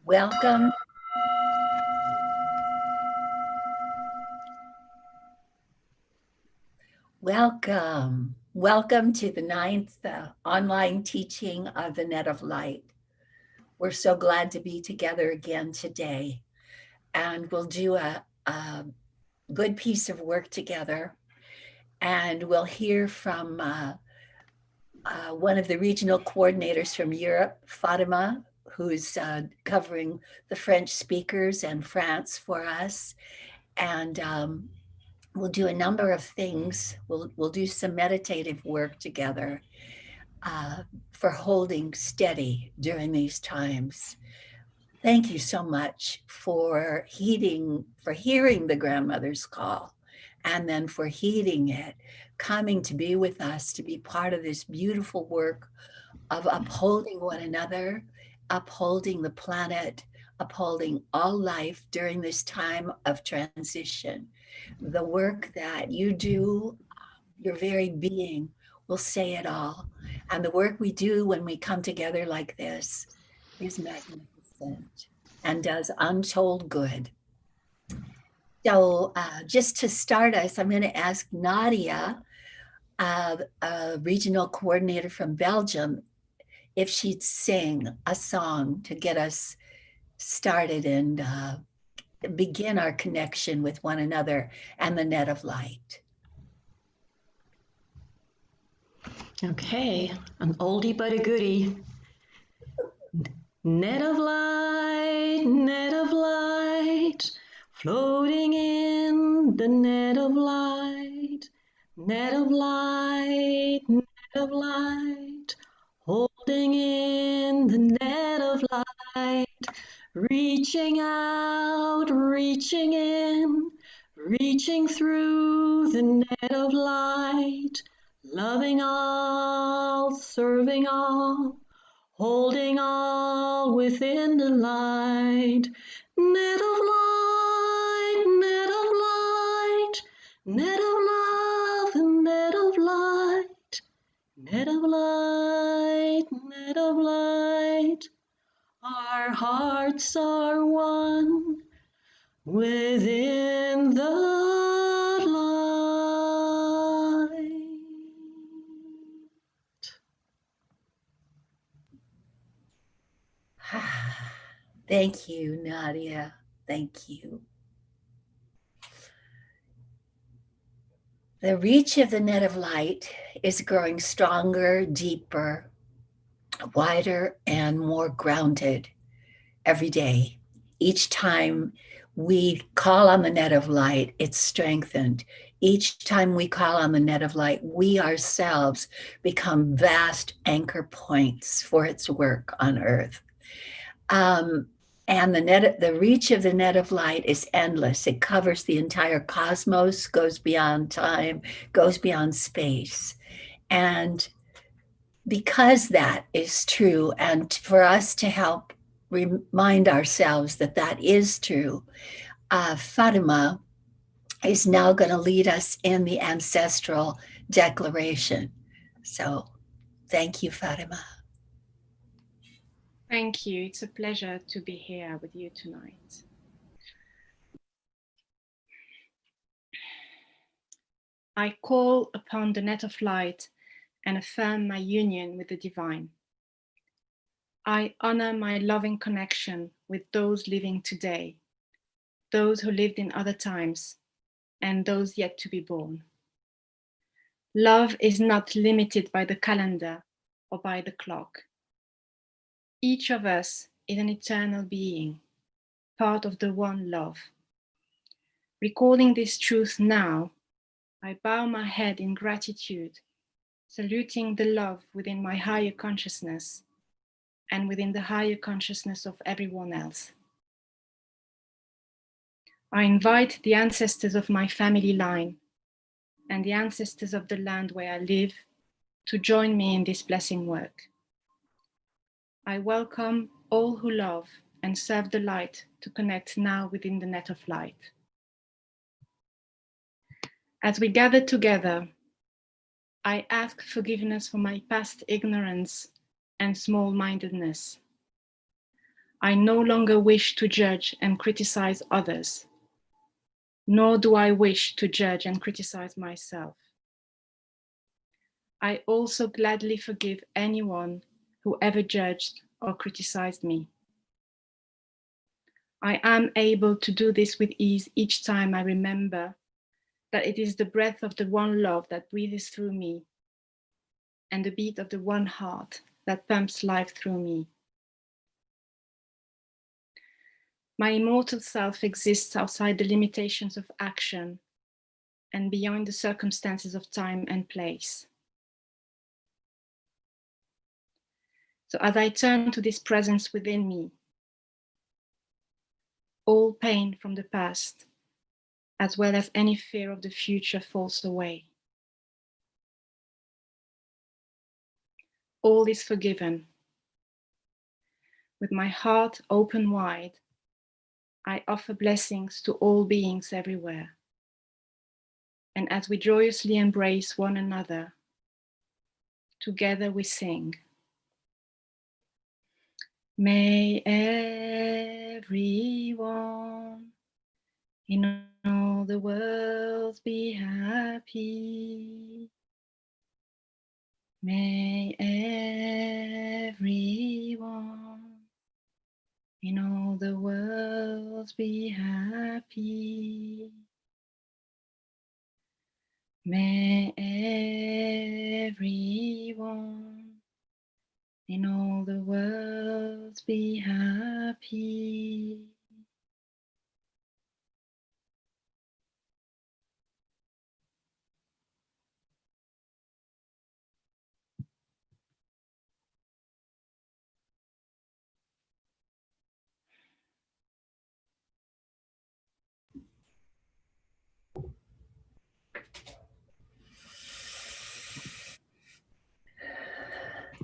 Welcome. Welcome. Welcome to the ninth online teaching of the Net of Light. We're so glad to be together again today. And we'll do a good piece of work together. And we'll hear from one of the regional coordinators from Europe, Fatima, who's covering the French speakers and France for us. And we'll do a number of things. We'll do some meditative work together for holding steady during these times. Thank you so much for hearing the grandmother's call, and then for heeding it, coming to be with us, to be part of this beautiful work of upholding one another, upholding the planet, upholding all life during this time of transition. The work that you do, your very being will say it all. And the work we do when we come together like this is magnificent and does untold good. So, just to start us, I'm going to ask Nadia, a regional coordinator from Belgium, if she'd sing a song to get us started and begin our connection with one another and the net of light. Okay, an oldie but a goodie. Net of light, floating in the net of light, net of light, net of light, holding in the net of light, reaching out, reaching in, reaching through the net of light, loving all, serving all, holding all within the light, net of light, net of light, net of love, net of light, net of light, net of light. Our hearts are one within the light. Thank you, Nadia. Thank you. The reach of the net of light is growing stronger, deeper, wider, and more grounded every day. Each time we call on the net of light, it's strengthened. Each time we call on the net of light, we ourselves become vast anchor points for its work on earth. And the reach of the net of light is endless. It covers the entire cosmos, goes beyond time, goes beyond space. And because that is true, and for us to help remind ourselves that that is true, Fatima is now going to lead us in the Ancestral Declaration. So thank you, Fatima. Thank you. It's a pleasure to be here with you tonight. I call upon the net of light and affirm my union with the divine. I honor my loving connection with those living today, those who lived in other times, and those yet to be born. Love is not limited by the calendar or by the clock. Each of us is an eternal being, part of the one love. Recalling this truth now, I bow my head in gratitude, saluting the love within my higher consciousness and within the higher consciousness of everyone else. I invite the ancestors of my family line and the ancestors of the land where I live to join me in this blessing work. I welcome all who love and serve the light to connect now within the net of light. As we gather together, I ask forgiveness for my past ignorance and small-mindedness. I no longer wish to judge and criticize others, nor do I wish to judge and criticize myself. I also gladly forgive anyone who ever judged or criticized me. I am able to do this with ease each time I remember that it is the breath of the one love that breathes through me and the beat of the one heart that pumps life through me. My immortal self exists outside the limitations of action and beyond the circumstances of time and place. So as I turn to this presence within me, all pain from the past, as well as any fear of the future, falls away. All is forgiven. With my heart open wide, I offer blessings to all beings everywhere. And as we joyously embrace one another, together we sing. May everyone in all the world be happy. May everyone in all the world be happy. May everyone in all the world be happy.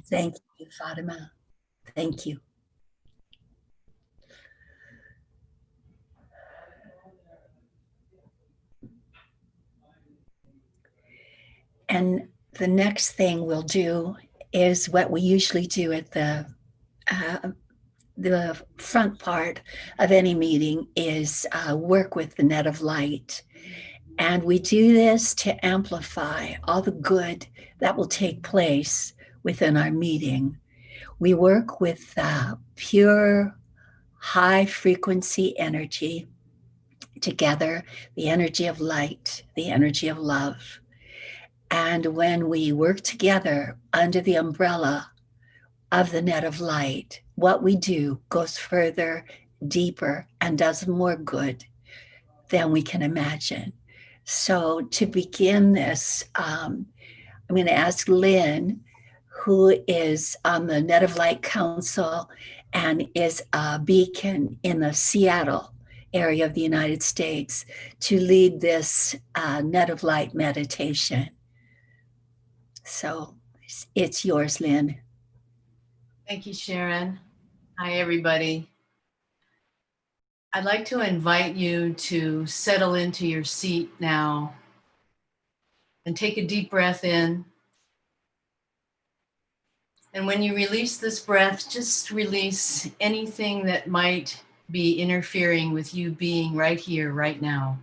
Thank you, Fatima. Thank you. And the next thing we'll do is what we usually do at the front part of any meeting is work with the net of light. And we do this to amplify all the good that will take place within our meeting. We work with pure, high frequency energy together, the energy of light, the energy of love. And when we work together under the umbrella of the net of light, what we do goes further, deeper, and does more good than we can imagine. So, to begin this, I'm going to ask Lynn, who is on the Net of Light Council and is a beacon in the Seattle area of the United States, to lead this Net of Light meditation. So it's yours, Lynn. Thank you, Sharon. Hi, everybody. I'd like to invite you to settle into your seat now and take a deep breath in. And when you release this breath, just release anything that might be interfering with you being right here, right now.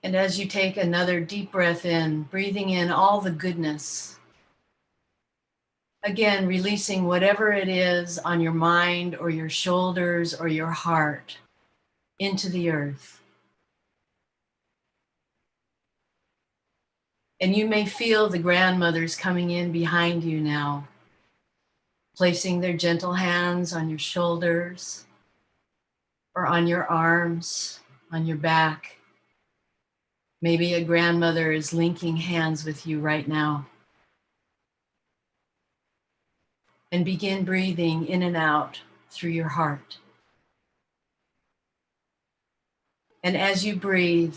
And as you take another deep breath in, breathing in all the goodness, again, releasing whatever it is on your mind or your shoulders or your heart into the earth. And you may feel the grandmothers coming in behind you now, placing their gentle hands on your shoulders or on your arms, on your back. Maybe a grandmother is linking hands with you right now. And begin breathing in and out through your heart. And as you breathe,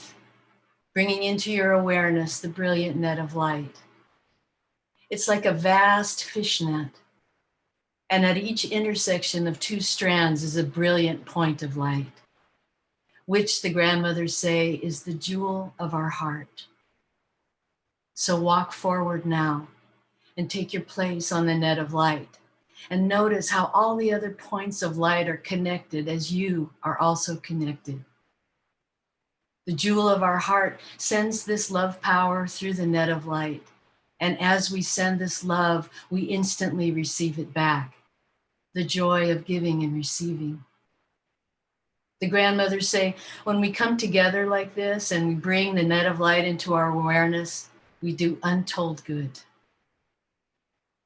bringing into your awareness the brilliant net of light. It's like a vast fishnet. And at each intersection of two strands is a brilliant point of light, which the grandmothers say is the jewel of our heart. So walk forward now and take your place on the net of light And notice how all the other points of light are connected as you are also connected. The jewel of our heart sends this love power through the net of light. And as we send this love, we instantly receive it back. The joy of giving and receiving. The grandmothers say, when we come together like this and we bring the net of light into our awareness, we do untold good.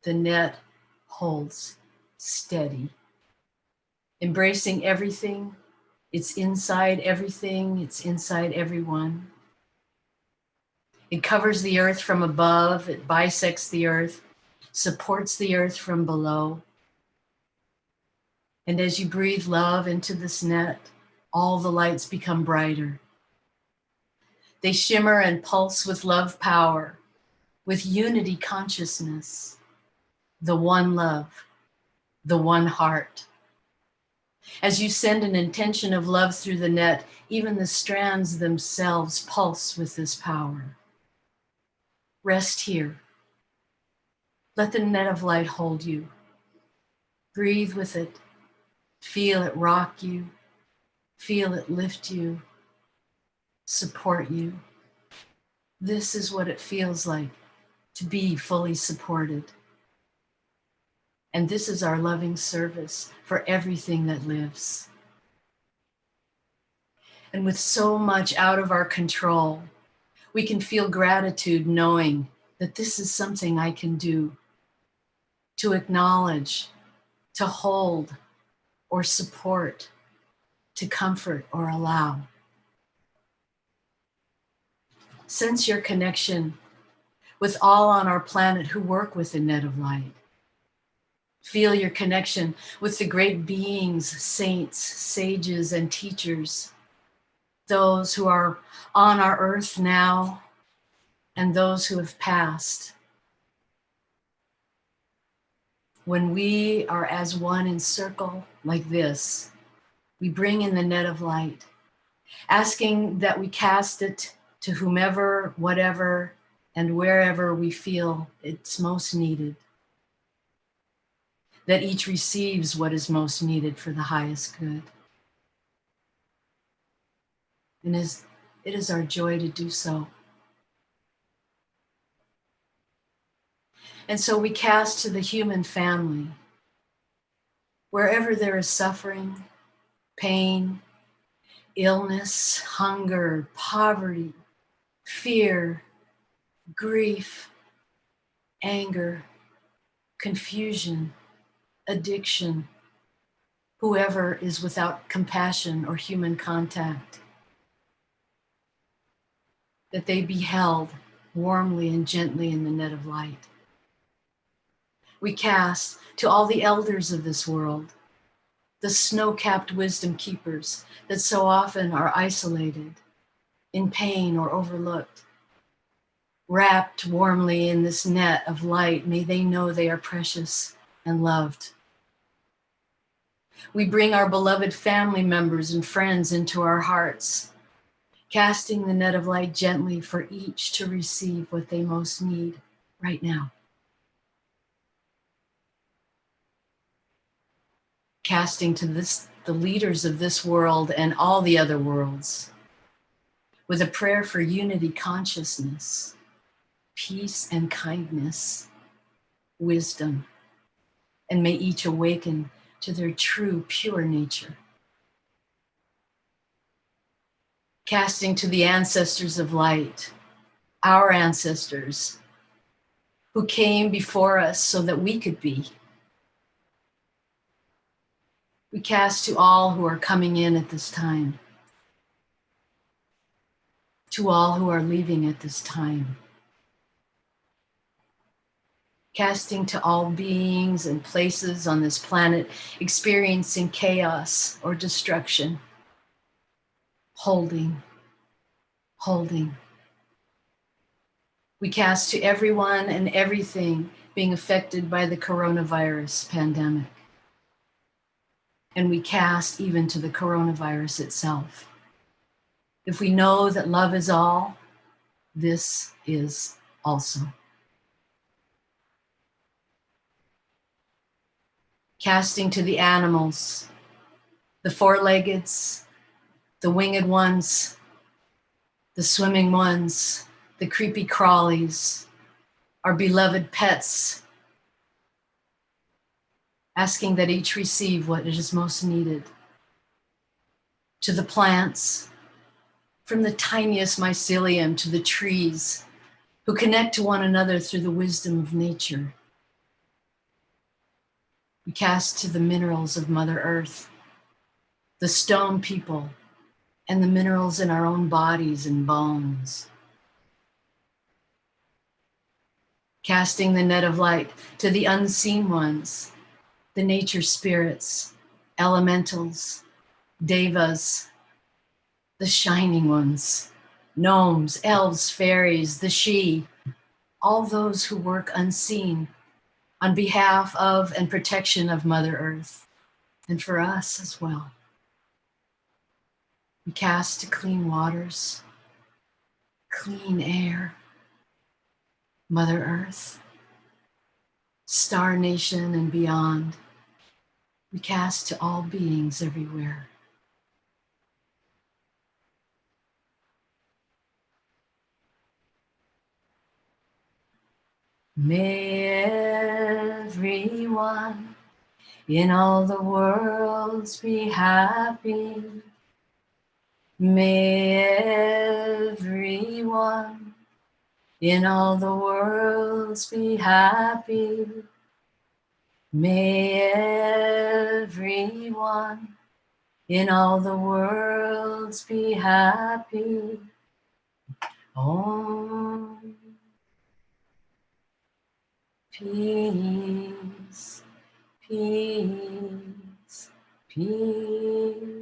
The net holds steady, embracing everything. It's inside everything. It's inside everyone. It covers the earth from above. It bisects the earth, supports the earth from below. And as you breathe love into this net, all the lights become brighter. They shimmer and pulse with love power, with unity consciousness, the one love, the one heart. As you send an intention of love through the net, even the strands themselves pulse with this power. Rest here. Let the net of light hold you. Breathe with it. Feel it rock you. Feel it lift you, support you. This is what it feels like to be fully supported. And this is our loving service for everything that lives. And with so much out of our control, we can feel gratitude knowing that this is something I can do, to acknowledge, to hold, or support, to comfort or allow. Sense your connection with all on our planet who work with the net of light. Feel your connection with the great beings, saints, sages, and teachers, those who are on our earth now and those who have passed. When we are as one in circle like this, we bring in the net of light, asking that we cast it to whomever, whatever, and wherever we feel it's most needed. That each receives what is most needed for the highest good. And it is our joy to do so. And so we cast to the human family, wherever there is suffering, pain, illness, hunger, poverty, fear, grief, anger, confusion, addiction, whoever is without compassion or human contact, that they be held warmly and gently in the net of light. We cast to all the elders of this world, the snow-capped wisdom keepers that so often are isolated, in pain or overlooked. Wrapped warmly in this net of light, may they know they are precious and loved. We bring our beloved family members and friends into our hearts, casting the net of light gently for each to receive what they most need right now. Casting to the leaders of this world and all the other worlds, with a prayer for unity consciousness, peace and kindness, wisdom, and may each awaken to their true, pure nature. Casting to the ancestors of light, our ancestors, who came before us so that we could be. We cast to all who are coming in at this time, to all who are leaving at this time. Casting to all beings and places on this planet experiencing chaos or destruction. Holding. We cast to everyone and everything being affected by the coronavirus pandemic. And we cast even to the coronavirus itself. If we know that love is all, this is also. casting to the animals, the four-leggeds, the winged ones, the swimming ones, the creepy crawlies, our beloved pets, asking that each receive what is most needed. To the plants, from the tiniest mycelium to the trees, who connect to one another through the wisdom of nature. We cast to the minerals of Mother Earth, the stone people, and the minerals in our own bodies and bones. Casting the net of light to the unseen ones, the nature spirits, elementals, devas, the shining ones, gnomes, elves, fairies, the she, all those who work unseen on behalf of and protection of Mother Earth, and for us as well. We cast to clean waters, clean air, Mother Earth, Star Nation and beyond. We cast to all beings everywhere. May everyone in all the worlds be happy. May everyone in all the worlds be happy. May everyone in all the worlds be happy. Om. Peace, peace, peace.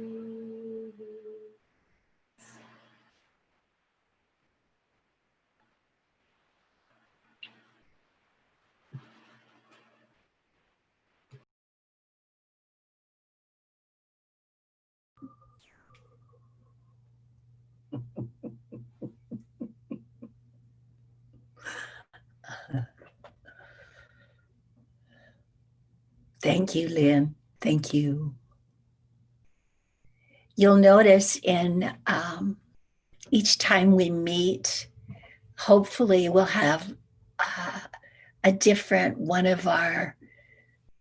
Thank you, Lynn. Thank you. You'll notice in each time we meet, hopefully we'll have a different one of our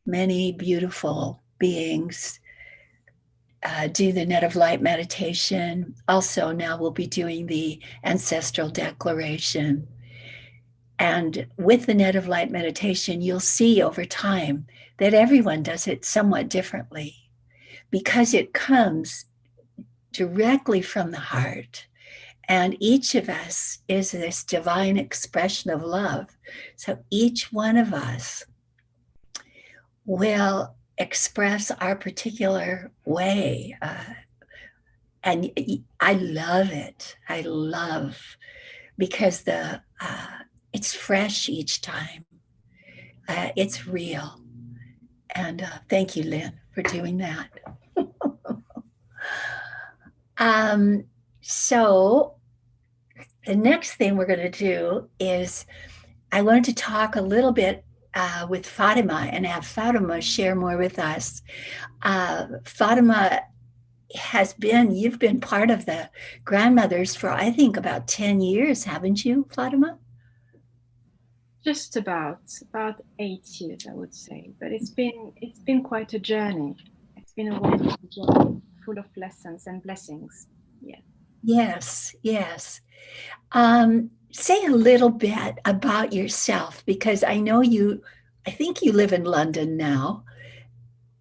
many beautiful beings do the net of light meditation. Also, now we'll be doing the ancestral declaration. And with the net of light meditation, you'll see over time that everyone does it somewhat differently because it comes directly from the heart. And each of us is this divine expression of love. So each one of us will express our particular way. And I love it. I love because it's fresh each time. It's real. And thank you, Lynn, for doing that. So the next thing we're going to do is I wanted to talk a little bit with Fatima and have Fatima share more with us. Fatima you've been part of the grandmothers for, I think, about 10 years, haven't you, Fatima? Just about 8 years, I would say, but it's been quite a journey. It's been a wonderful journey, full of lessons and blessings. Yeah. Yes, yes. Say a little bit about yourself because I think you live in London now,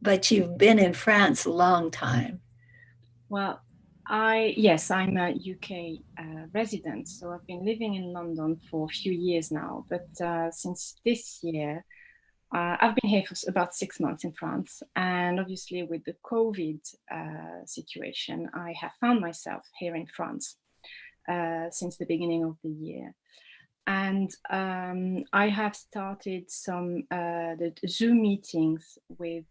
but you've been in France a long time. Well, I'm a UK resident, so I've been living in London for a few years now. But since this year, I've been here for about 6 months in France, and obviously with the COVID situation, I have found myself here in France since the beginning of the year. And I have started some the Zoom meetings with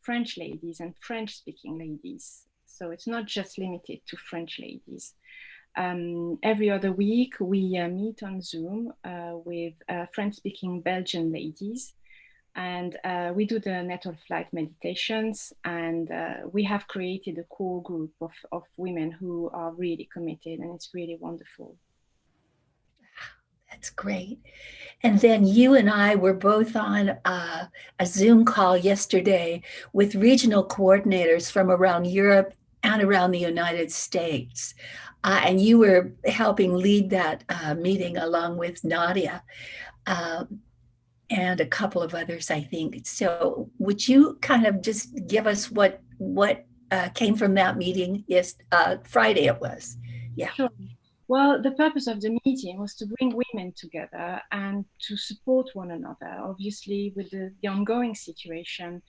French ladies and French-speaking ladies. So it's not just limited to French ladies. Every other week, we meet on Zoom with French-speaking Belgian ladies And we do the net of light meditations, and we have created a core group of women who are really committed, and it's really wonderful. That's great. And then you and I were both on a Zoom call yesterday with regional coordinators from around Europe and around the United States. And you were helping lead that meeting along with Nadia and a couple of others, I think. So would you kind of just give us what came from that meeting? Yes, Friday it was. Yeah. Sure. Well, the purpose of the meeting was to bring women together and to support one another. Obviously, with the ongoing situation,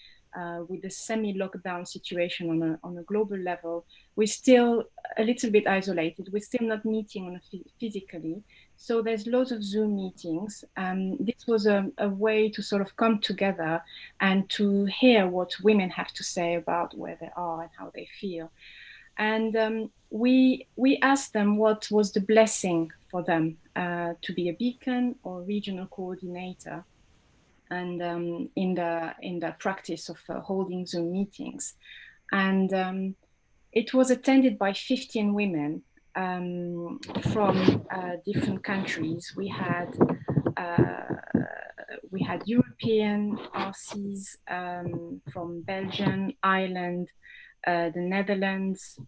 with the semi-lockdown situation on a global level, we're still a little bit isolated. We're still not meeting on physically. So there's loads of Zoom meetings. This was a way to sort of come together and to hear what women have to say about where they are and how they feel. And we asked them what was the blessing for them to be a beacon or regional coordinator, and in the practice of holding Zoom meetings. And it was attended by 15 women from different countries. We had European RCs from Belgium, Ireland, the Netherlands,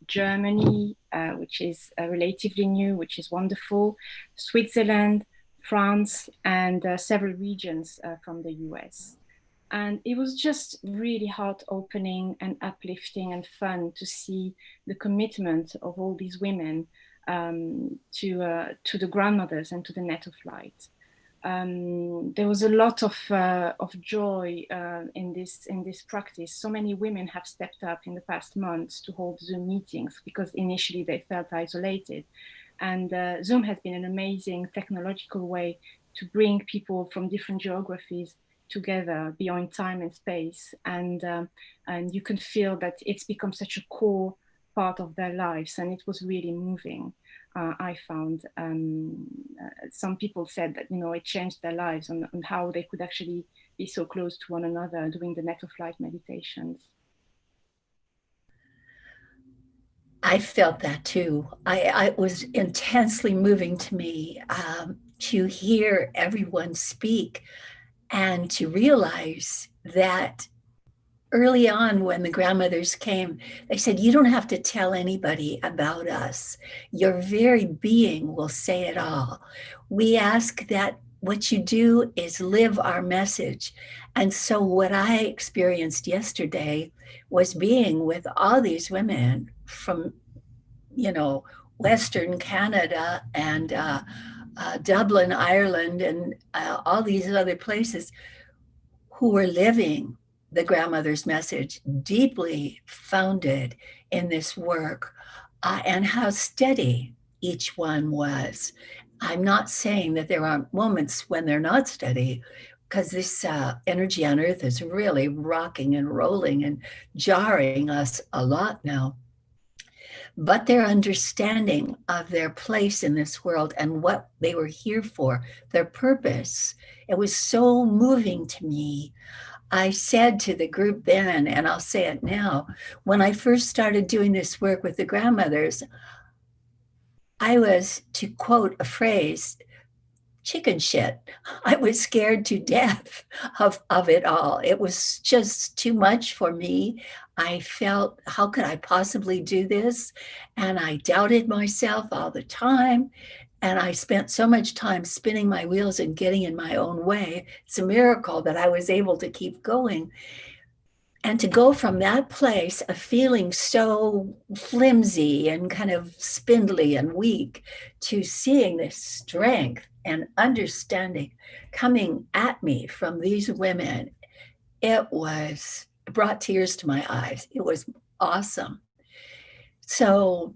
Germany, which is relatively new, which is wonderful, Switzerland, France, and several regions from the US. And it was just really heart-opening and uplifting and fun to see the commitment of all these women to the grandmothers and to the net of light. There was a lot of joy in this practice. So many women have stepped up in the past months to hold Zoom meetings because initially they felt isolated. And Zoom has been an amazing technological way to bring people from different geographies together beyond time and space. And you can feel that it's become such a core part of their lives. And it was really moving. I found some people said that, it changed their lives and how they could actually be so close to one another doing the net of light meditations. I felt that too. It was intensely moving to me to hear everyone speak and to realize that early on when the grandmothers came, they said, you don't have to tell anybody about us. Your very being will say it all. We ask that what you do is live our message. And so what I experienced yesterday was being with all these women from, Western Canada and Dublin, Ireland, and all these other places who were living the grandmother's message, deeply founded in this work, and how steady each one was. I'm not saying that there aren't moments when they're not steady, because this energy on earth is really rocking and rolling and jarring us a lot now. But their understanding of their place in this world and what they were here for, their purpose, it was so moving to me. I said to the group then, and I'll say it now, when I first started doing this work with the grandmothers, I was, to quote a phrase, chicken shit. I was scared to death of it all. It was just too much for me. I felt, how could I possibly do this? And I doubted myself all the time. And I spent so much time spinning my wheels and getting in my own way. It's a miracle that I was able to keep going. And to go from that place of feeling so flimsy and kind of spindly and weak to seeing this strength and understanding coming at me from these women, it brought tears to my eyes. It was awesome. So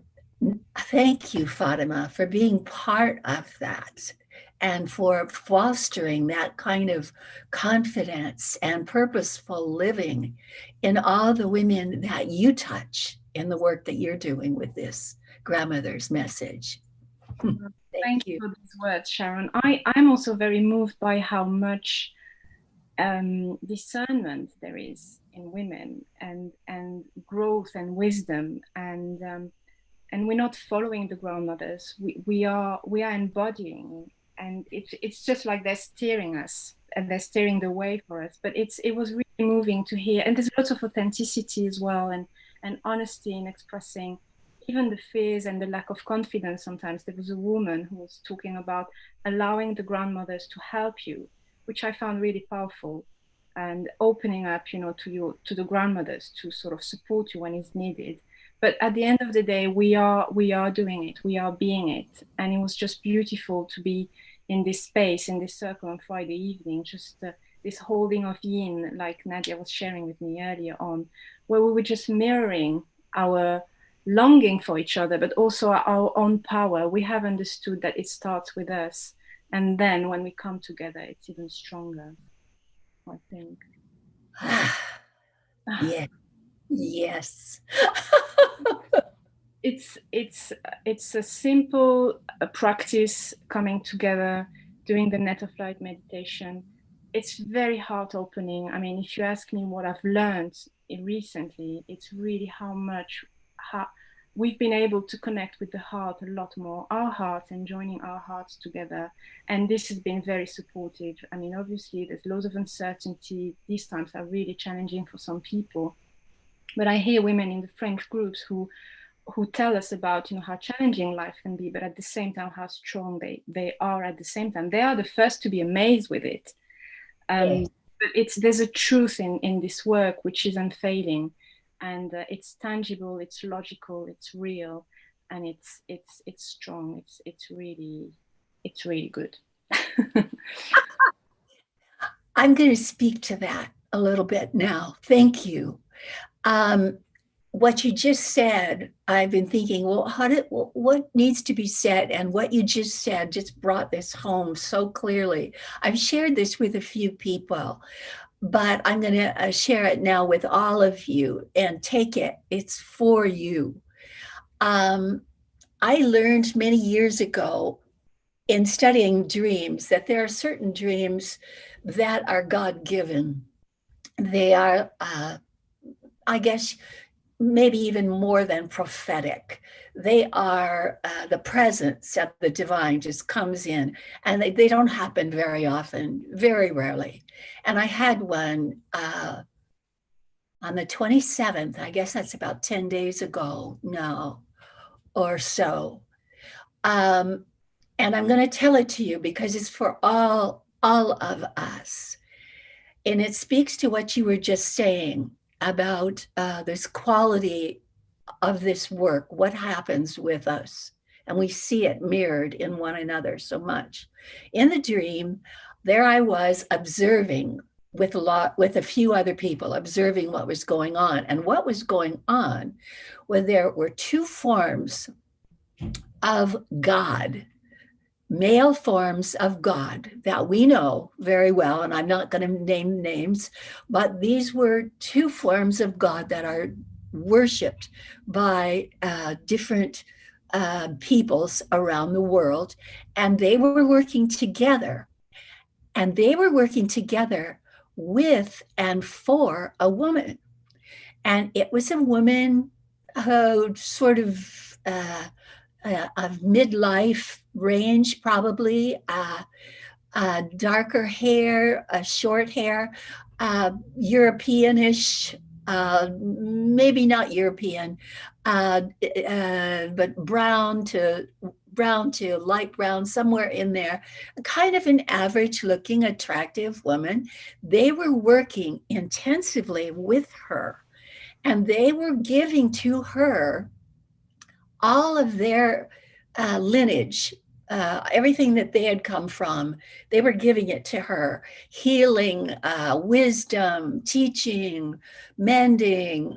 thank you, Fatima, for being part of that and for fostering that kind of confidence and purposeful living in all the women that you touch in the work that you're doing with this grandmother's message. Thank you for these words, Sharon. I'm also very moved by how much discernment there is in women, and growth and wisdom, and we're not following the grandmothers. We are embodying, and it's just like they're steering us and they're steering the way for us. But it was really moving to hear, and there's lots of authenticity as well, and honesty in expressing even the fears and the lack of confidence. Sometimes there was a woman who was talking about allowing the grandmothers to help you, which I found really powerful, and opening up, to the grandmothers to sort of support you when it's needed. But at the end of the day, we are doing it, we are being it, and it was just beautiful to be in this space, in this circle on Friday evening, just this holding of yin, like Nadia was sharing with me earlier on, where we were just mirroring our longing for each other, but also our own power. We have understood that it starts with us, and then when we come together, it's even stronger, I think. Yeah. Yes. It's a simple practice, coming together, doing the net of light meditation. It's very heart opening. I mean, if you ask me what I've learned recently, it's really how we've been able to connect with the heart a lot more, our hearts, and joining our hearts together. And this has been very supportive. I mean, obviously there's loads of uncertainty. These times are really challenging for some people, but I hear women in the French groups who tell us about, how challenging life can be, but at the same time how strong they are. At the same time, they are the first to be amazed with it. Yes. But there's a truth in this work which is unfailing, and it's tangible, it's logical, it's real, and it's strong. It's really good. I'm going to speak to that a little bit now. Thank you. What you just said, I've been thinking, well, what needs to be said? And what you just said just brought this home so clearly. I've shared this with a few people, but I'm going to share it now with all of you, and take it. It's for you. I learned many years ago in studying dreams that there are certain dreams that are God given. They are, I guess, maybe even more than prophetic. They are the presence of the divine just comes in, and they don't happen very often, very rarely. And I had one on the 27th, I guess that's about 10 days ago now or so. Um, and I'm going to tell it to you because it's for all of us. And it speaks to what you were just saying about this quality of this work, what happens with us. And we see it mirrored in one another so much. In the dream, there I was observing with a few other people, observing what was going on. And what was going on was there were two forms of God, male forms of God that we know very well, and I'm not going to name names, but these were two forms of God that are worshiped by different peoples around the world, and they were working together, and they were working together with and for a woman, and it was a woman who sort of midlife range, probably, darker hair, short hair, Europeanish, maybe not European, but brown to light brown, somewhere in there, kind of an average looking, attractive woman. They were working intensively with her, and they were giving to her all of their lineage, everything that they had come from. They were giving it to her: healing, wisdom, teaching, mending,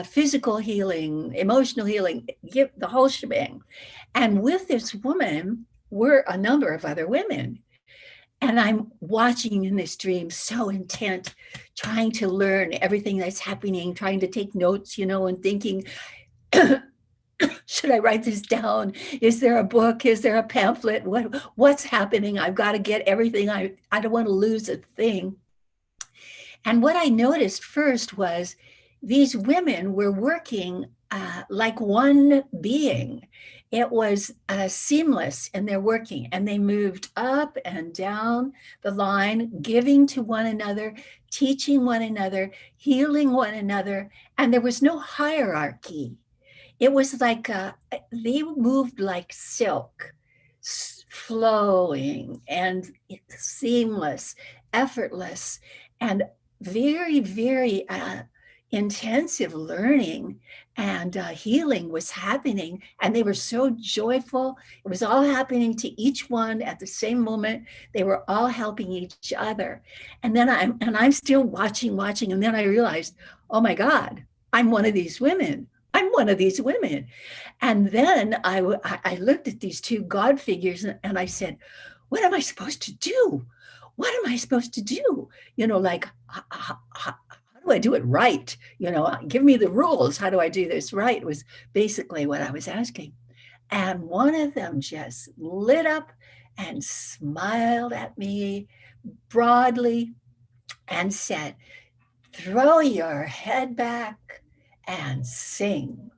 physical healing, emotional healing, give the whole shebang. And with this woman were a number of other women. And I'm watching in this dream, so intent, trying to learn everything that's happening, trying to take notes, and thinking, should I write this down? Is there a book? Is there a pamphlet? What's happening? I've got to get everything. I don't want to lose a thing. And what I noticed first was these women were working like one being. It was seamless in their working, and they moved up and down the line, giving to one another, teaching one another, healing one another, and there was no hierarchy. It was like they moved like silk, flowing and seamless, effortless, and very, very intensive learning and healing was happening. And they were so joyful. It was all happening to each one at the same moment. They were all helping each other. And then I'm still watching. And then I realized, oh my God, I'm one of these women. I'm one of these women. And then I looked at these two God figures and I said, what am I supposed to do? What am I supposed to do? Like, how do I do it right? Give me the rules. How do I do this right? It was basically what I was asking. And one of them just lit up and smiled at me broadly and said, throw your head back and sing.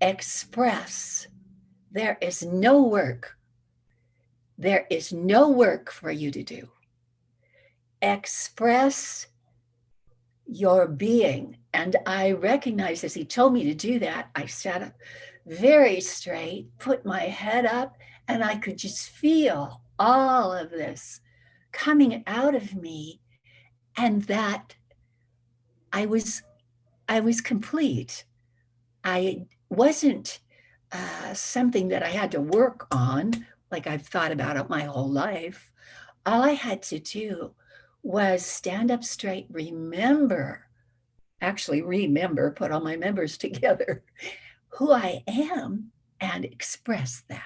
Express. There is no work. There is no work for you to do. Express your being. And I recognized as he told me to do that, I sat up very straight, put my head up, and I could just feel all of this coming out of me, and that I was complete. I wasn't something that I had to work on, like I've thought about it my whole life. All I had to do was stand up straight, remember, put all my members together, who I am, and express that.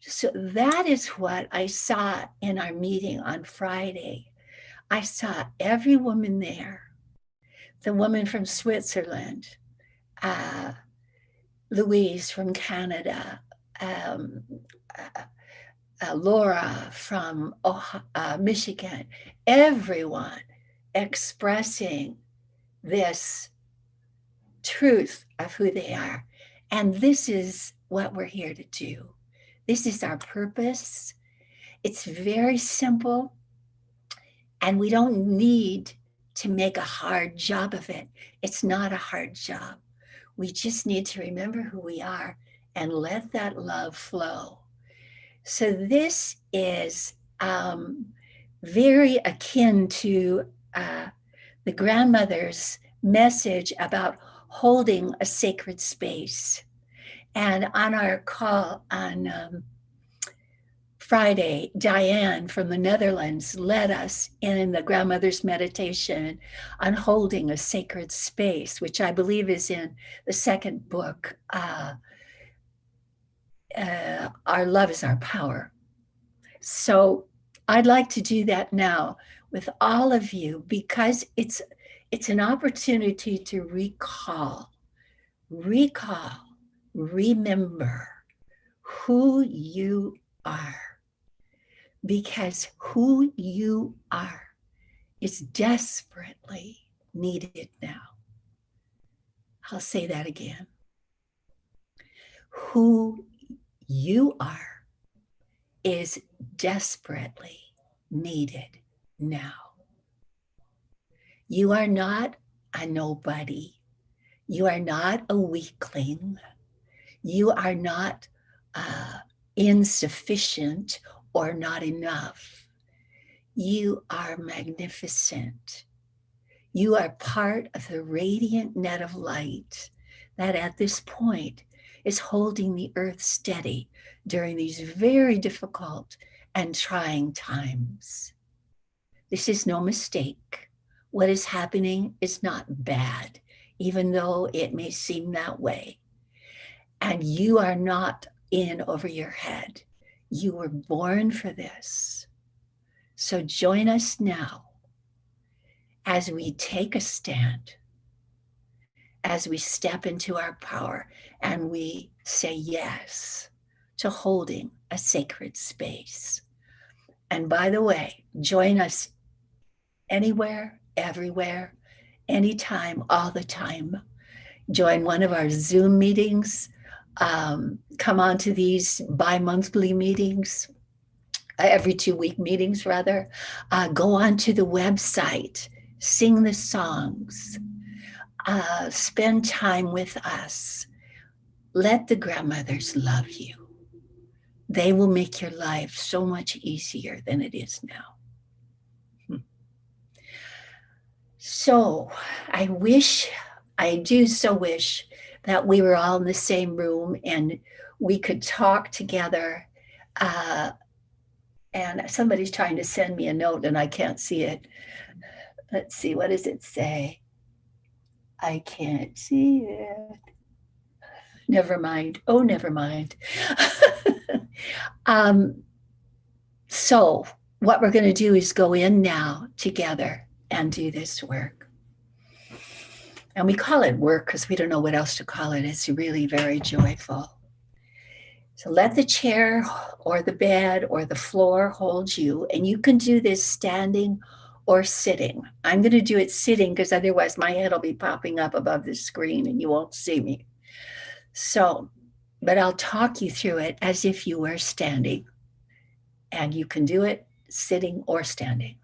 So that is what I saw in our meeting on Friday. I saw every woman there, the woman from Switzerland, Louise from Canada, Laura from Michigan, everyone expressing this truth of who they are. And this is what we're here to do. This is our purpose. It's very simple, and we don't need to make a hard job of it. It's not a hard job. We just need to remember who we are and let that love flow. So this is very akin to the grandmother's message about holding a sacred space. And on our call on Friday, Diane from the Netherlands led us in the grandmother's meditation on holding a sacred space, which I believe is in the second book, Our Love is Our Power. So I'd like to do that now with all of you, because it's an opportunity to recall, remember who you are, because who you are is desperately needed now. I'll say that again. Who you are is desperately needed now. You are not a nobody. You are not a weakling. You are not insufficient or not enough. You are magnificent. You are part of the radiant net of light that at this point is holding the earth steady during these very difficult and trying times. This is no mistake. What is happening is not bad, even though it may seem that way. And you are not in over your head. You were born for this. So join us now as we take a stand, as we step into our power and we say yes to holding a sacred space. And by the way, join us anywhere, everywhere, anytime, all the time. Join one of our Zoom meetings. Come on to these bi-monthly meetings, every 2-week meetings rather. Go on to the website, sing the songs, spend time with us. Let the grandmothers love you. They will make your life so much easier than it is now. So I do so wish that we were all in the same room and we could talk together. And somebody's trying to send me a note and I can't see it. Let's see, what does it say? I can't see it. Never mind. Oh, never mind. So, what we're going to do is go in now together and do this work. And we call it work because we don't know what else to call it. It's really very joyful. So, let the chair or the bed or the floor hold you. And you can do this standing or sitting. I'm going to do it sitting because otherwise my head will be popping up above the screen and you won't see me. So, but I'll talk you through it as if you were standing. And you can do it sitting or standing.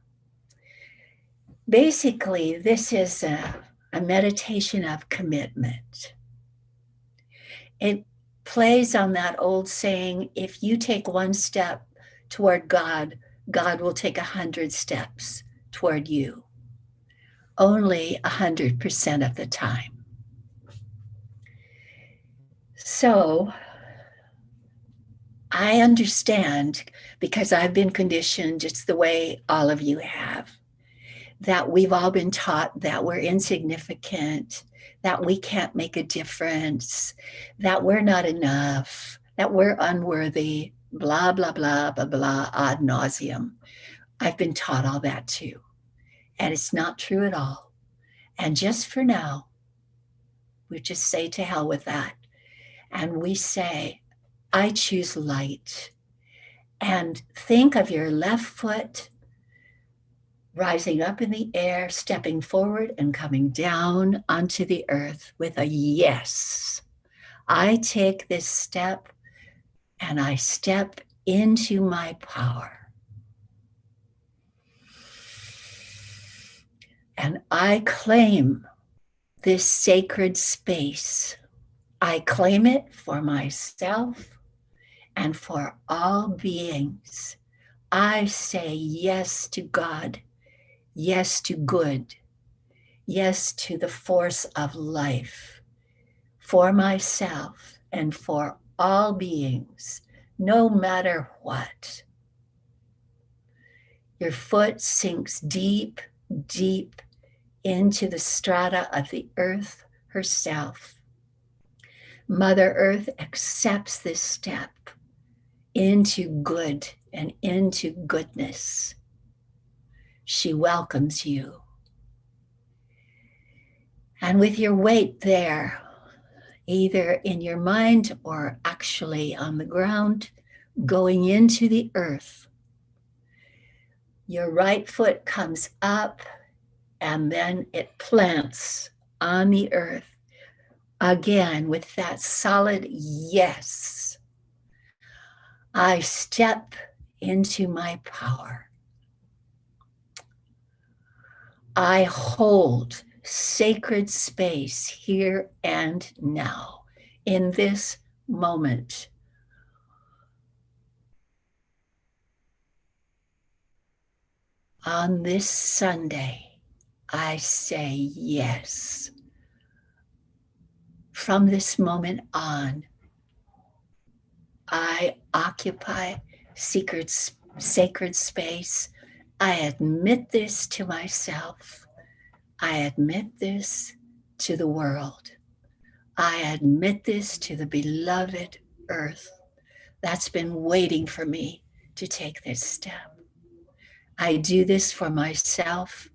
Basically, this is a meditation of commitment. It plays on that old saying, if you take one step toward God, God will take 100 steps toward you. Only 100% of the time. So I understand, because I've been conditioned just the way all of you have, that we've all been taught that we're insignificant, that we can't make a difference, that we're not enough, that we're unworthy, blah, blah, blah, blah, blah, ad nauseum. I've been taught all that too. And it's not true at all. And just for now, we just say to hell with that. And we say, I choose light. And think of your left foot rising up in the air, stepping forward and coming down onto the earth with a yes. I take this step and I step into my power. And I claim this sacred space. I claim it for myself and for all beings. I say yes to God, yes to good, yes to the force of life, for myself and for all beings, no matter what. Your foot sinks deep, deep into the strata of the earth herself. Mother Earth accepts this step into good and into goodness. She welcomes you. And with your weight there, either in your mind or actually on the ground, going into the earth, your right foot comes up and then it plants on the earth again with that solid yes. I step into my power. I hold sacred space here and now in this moment. On this Sunday, I say yes. From this moment on, I occupy sacred space. I admit this to myself. I admit this to the world. I admit this to the beloved earth that's been waiting for me to take this step. I do this for myself.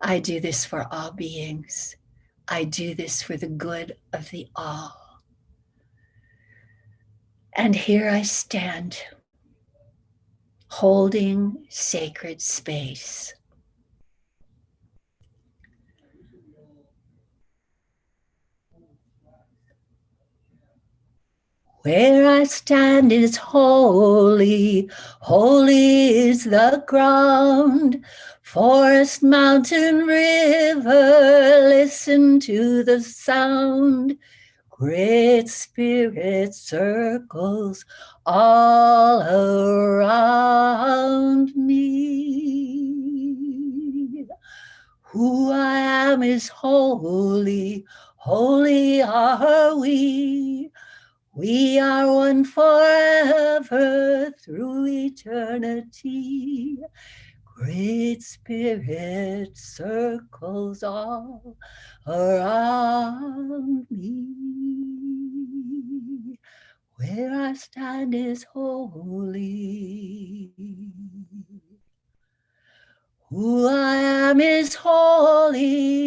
I do this for all beings. I do this for the good of the all. And here I stand, holding sacred space. Where I stand is holy, holy is the ground. Forest, mountain, river, listen to the sound. Great Spirit circles all around me. Who I am is holy, holy are we. We are one forever through eternity. Great Spirit circles all around me. Where I stand is holy. Who I am is holy.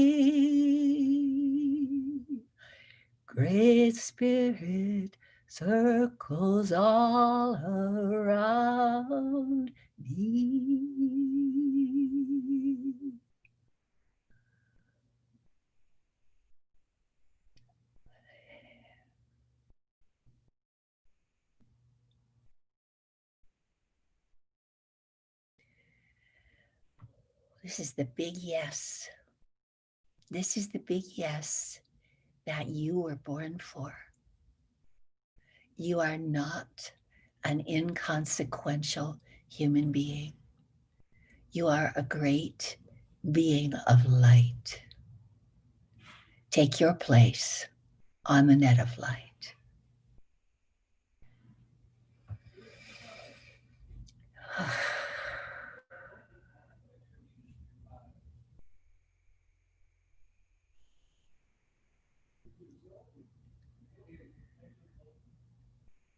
Great Spirit circles all around me. This is the big yes. This is the big yes that you were born for. You are not an inconsequential human being. You are a great being of light. Take your place on the net of light.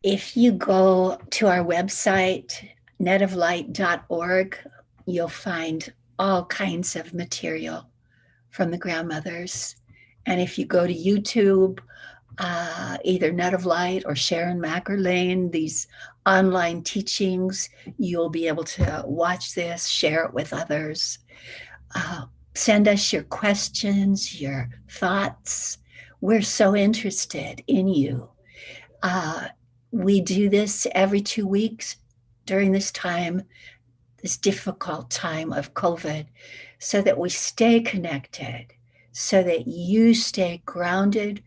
If you go to our website, netoflight.org, you'll find all kinds of material from the grandmothers. And if you go to YouTube, either Net of Light or Sharon Mackerlane, these online teachings, you'll be able to watch this, share it with others. Send us your questions, your thoughts. We're so interested in you. We do this every 2 weeks during this time, this difficult time of COVID, so that we stay connected, so that you stay grounded.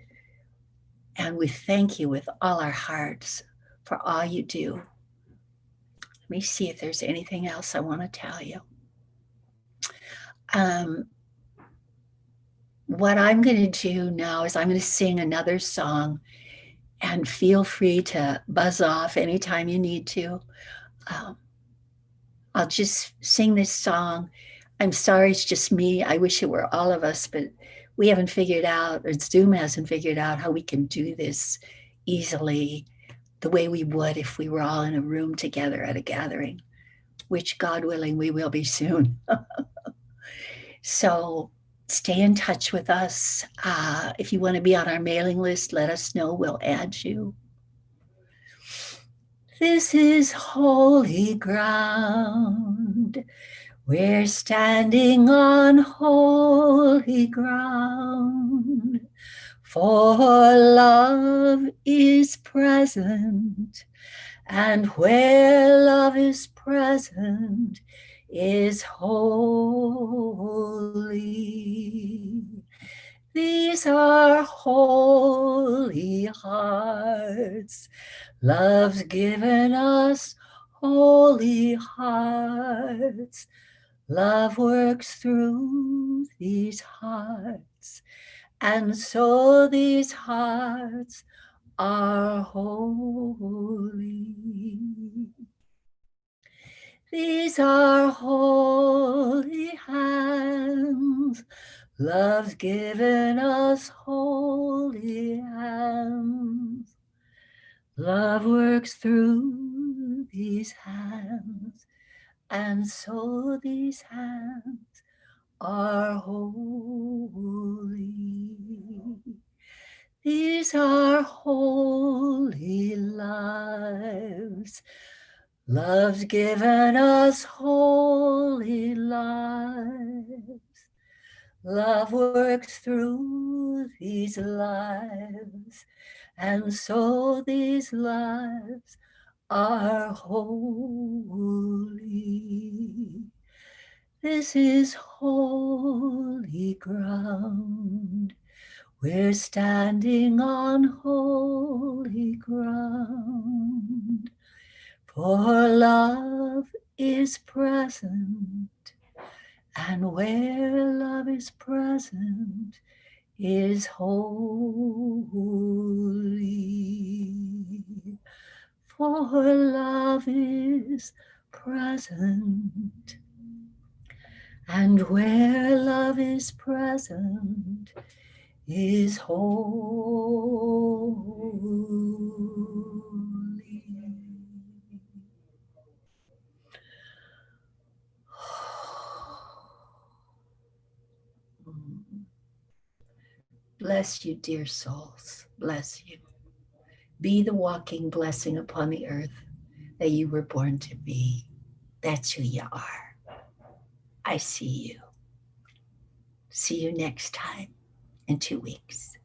And we thank you with all our hearts for all you do. Let me see if there's anything else I want to tell you. What I'm going to do now is I'm going to sing another song, and feel free to buzz off anytime you need to. I'll just sing this song. I'm sorry it's just me. I wish it were all of us, but we haven't figured out, or Zoom hasn't figured out how we can do this easily the way we would if we were all in a room together at a gathering, which, God willing, we will be soon. So stay in touch with us. If you want to be on our mailing list, let us know. We'll add you. This is holy ground. We're standing on holy ground. For love is present, and where love is present is holy. These are holy hearts. Love's given us holy hearts. Love works through these hearts, and so these hearts are holy. These are holy hands. Love's given us holy hands. Love works through these hands, and so these hands are holy. These are holy lives. Love's given us holy lives. Love works through these lives, and so these lives are holy. This is holy ground. We're standing on holy ground. For love is present, and where love is present is holy. For love is present, and where love is present is holy. Bless you, dear souls. Bless you. Be the walking blessing upon the earth that you were born to be. That's who you are. I see you. See you next time in 2 weeks.